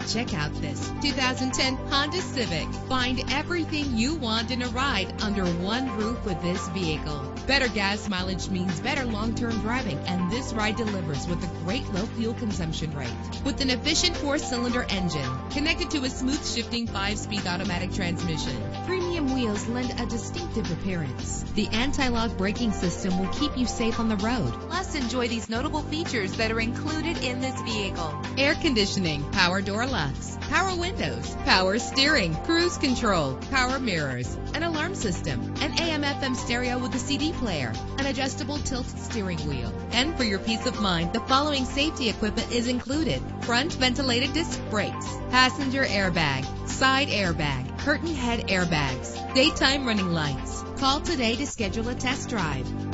Check out this 2010 Honda Civic. Find everything you want in a ride under one roof with this vehicle. Better gas mileage means better long-term driving, and this ride delivers with a great low fuel consumption rate. With an efficient 4-cylinder engine connected to a smooth shifting 5-speed automatic transmission, premium wheels lend a distinctive appearance. The anti-lock braking system will keep you safe on the road. Plus, enjoy these notable features that are included in this vehicle: air conditioning, power door locks, power windows, power steering, cruise control, power mirrors, an alarm system, an AM/FM stereo with a CD player, an adjustable tilt steering wheel. And for your peace of mind, the following safety equipment is included: front ventilated disc brakes, passenger airbag, side airbag, curtain head airbags, daytime running lights. Call today to schedule a test drive.